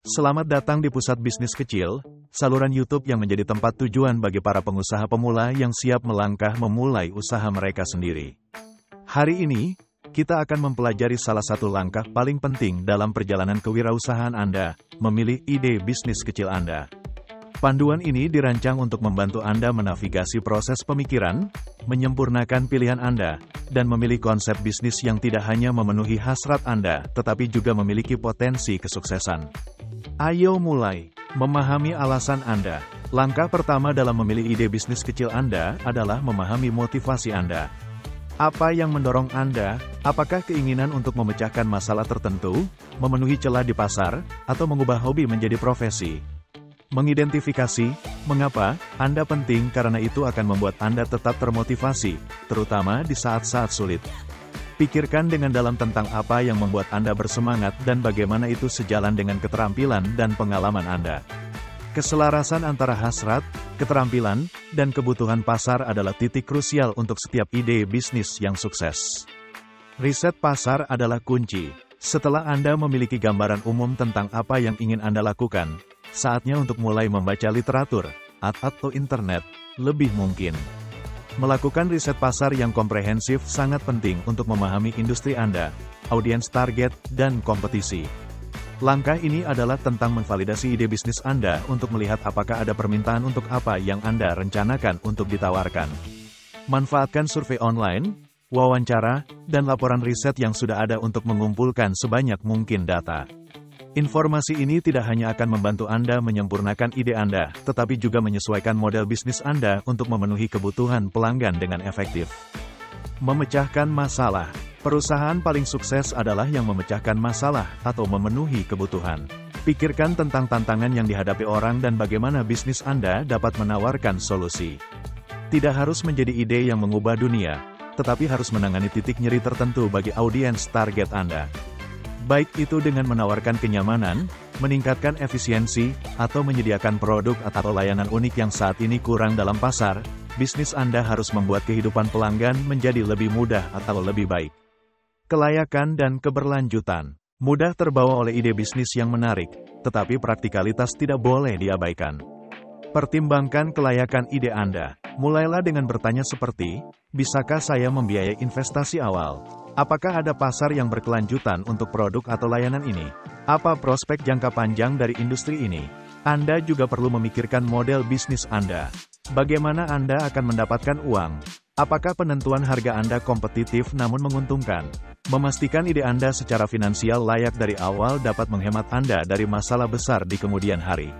Selamat datang di Pusat Bisnis Kecil, saluran YouTube yang menjadi tempat tujuan bagi para pengusaha pemula yang siap melangkah memulai usaha mereka sendiri. Hari ini, kita akan mempelajari salah satu langkah paling penting dalam perjalanan kewirausahaan Anda, memilih ide bisnis kecil Anda. Panduan ini dirancang untuk membantu Anda menavigasi proses pemikiran, menyempurnakan pilihan Anda, dan memilih konsep bisnis yang tidak hanya memenuhi hasrat Anda, tetapi juga memiliki potensi kesuksesan. Ayo mulai memahami alasan Anda. Langkah pertama dalam memilih ide bisnis kecil Anda adalah memahami motivasi Anda. Apa yang mendorong Anda? Apakah keinginan untuk memecahkan masalah tertentu, memenuhi celah di pasar, atau mengubah hobi menjadi profesi? Mengidentifikasi mengapa Anda penting karena itu akan membuat Anda tetap termotivasi, terutama di saat-saat sulit. Pikirkan dengan dalam tentang apa yang membuat Anda bersemangat dan bagaimana itu sejalan dengan keterampilan dan pengalaman Anda. Keselarasan antara hasrat, keterampilan, dan kebutuhan pasar adalah titik krusial untuk setiap ide bisnis yang sukses. Riset pasar adalah kunci. Setelah Anda memiliki gambaran umum tentang apa yang ingin Anda lakukan, saatnya untuk mulai membaca literatur, atau internet, lebih mungkin. Melakukan riset pasar yang komprehensif sangat penting untuk memahami industri Anda, audiens target, dan kompetisi. Langkah ini adalah tentang memvalidasi ide bisnis Anda untuk melihat apakah ada permintaan untuk apa yang Anda rencanakan untuk ditawarkan. Manfaatkan survei online, wawancara, dan laporan riset yang sudah ada untuk mengumpulkan sebanyak mungkin data. Informasi ini tidak hanya akan membantu Anda menyempurnakan ide Anda, tetapi juga menyesuaikan model bisnis Anda untuk memenuhi kebutuhan pelanggan dengan efektif. Memecahkan masalah. Perusahaan paling sukses adalah yang memecahkan masalah atau memenuhi kebutuhan. Pikirkan tentang tantangan yang dihadapi orang dan bagaimana bisnis Anda dapat menawarkan solusi. Tidak harus menjadi ide yang mengubah dunia, tetapi harus menangani titik nyeri tertentu bagi audiens target Anda. Baik itu dengan menawarkan kenyamanan, meningkatkan efisiensi, atau menyediakan produk atau layanan unik yang saat ini kurang dalam pasar, bisnis Anda harus membuat kehidupan pelanggan menjadi lebih mudah atau lebih baik. Kelayakan dan keberlanjutan. Mudah terbawa oleh ide bisnis yang menarik, tetapi praktikalitas tidak boleh diabaikan. Pertimbangkan kelayakan ide Anda. Mulailah dengan bertanya seperti, bisakah saya membiayai investasi awal? Apakah ada pasar yang berkelanjutan untuk produk atau layanan ini? Apa prospek jangka panjang dari industri ini? Anda juga perlu memikirkan model bisnis Anda. Bagaimana Anda akan mendapatkan uang? Apakah penentuan harga Anda kompetitif namun menguntungkan? Memastikan ide Anda secara finansial layak dari awal dapat menghemat Anda dari masalah besar di kemudian hari.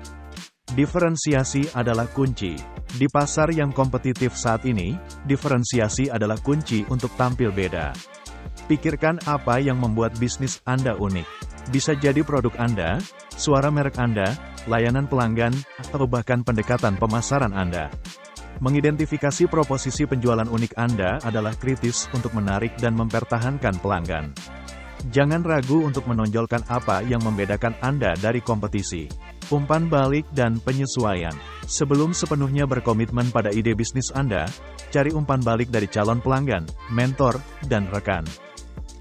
Diferensiasi adalah kunci. Di pasar yang kompetitif saat ini, diferensiasi adalah kunci untuk tampil beda. Pikirkan apa yang membuat bisnis Anda unik. Bisa jadi produk Anda, suara merek Anda, layanan pelanggan, atau bahkan pendekatan pemasaran Anda. Mengidentifikasi proposisi penjualan unik Anda adalah kritis untuk menarik dan mempertahankan pelanggan. Jangan ragu untuk menonjolkan apa yang membedakan Anda dari kompetisi. Umpan balik dan penyesuaian. Sebelum sepenuhnya berkomitmen pada ide bisnis Anda, cari umpan balik dari calon pelanggan, mentor, dan rekan.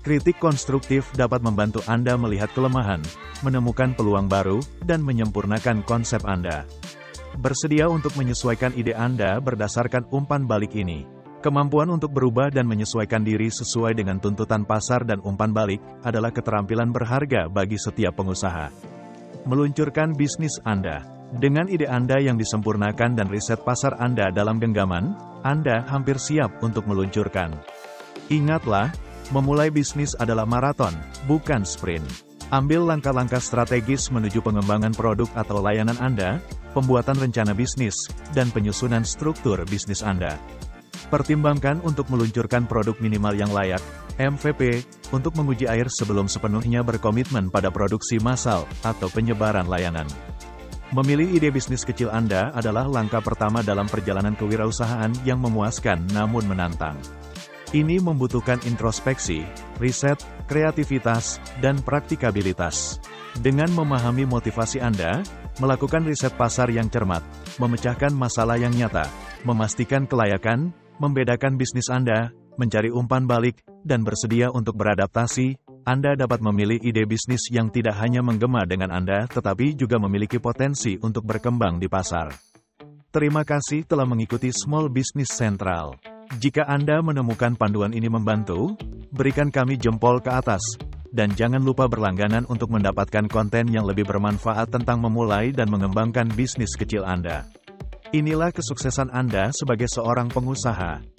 Kritik konstruktif dapat membantu Anda melihat kelemahan, menemukan peluang baru, dan menyempurnakan konsep Anda. Bersedia untuk menyesuaikan ide Anda berdasarkan umpan balik ini. Kemampuan untuk berubah dan menyesuaikan diri sesuai dengan tuntutan pasar dan umpan balik adalah keterampilan berharga bagi setiap pengusaha. Meluncurkan bisnis Anda. Dengan ide Anda yang disempurnakan dan riset pasar Anda dalam genggaman, Anda hampir siap untuk meluncurkan. Ingatlah, memulai bisnis adalah maraton, bukan sprint. Ambil langkah-langkah strategis menuju pengembangan produk atau layanan Anda, pembuatan rencana bisnis, dan penyusunan struktur bisnis Anda. Pertimbangkan untuk meluncurkan produk minimal yang layak, MVP, untuk menguji air sebelum sepenuhnya berkomitmen pada produksi massal atau penyebaran layanan. Memilih ide bisnis kecil Anda adalah langkah pertama dalam perjalanan kewirausahaan yang memuaskan namun menantang. Ini membutuhkan introspeksi, riset, kreativitas, dan praktikabilitas. Dengan memahami motivasi Anda, melakukan riset pasar yang cermat, memecahkan masalah yang nyata, memastikan kelayakan, membedakan bisnis Anda, mencari umpan balik, dan bersedia untuk beradaptasi, Anda dapat memilih ide bisnis yang tidak hanya menggema dengan Anda, tetapi juga memiliki potensi untuk berkembang di pasar. Terima kasih telah mengikuti Small Business Central. Jika Anda menemukan panduan ini membantu, berikan kami jempol ke atas. Dan jangan lupa berlangganan untuk mendapatkan konten yang lebih bermanfaat tentang memulai dan mengembangkan bisnis kecil Anda. Inilah kesuksesan Anda sebagai seorang pengusaha.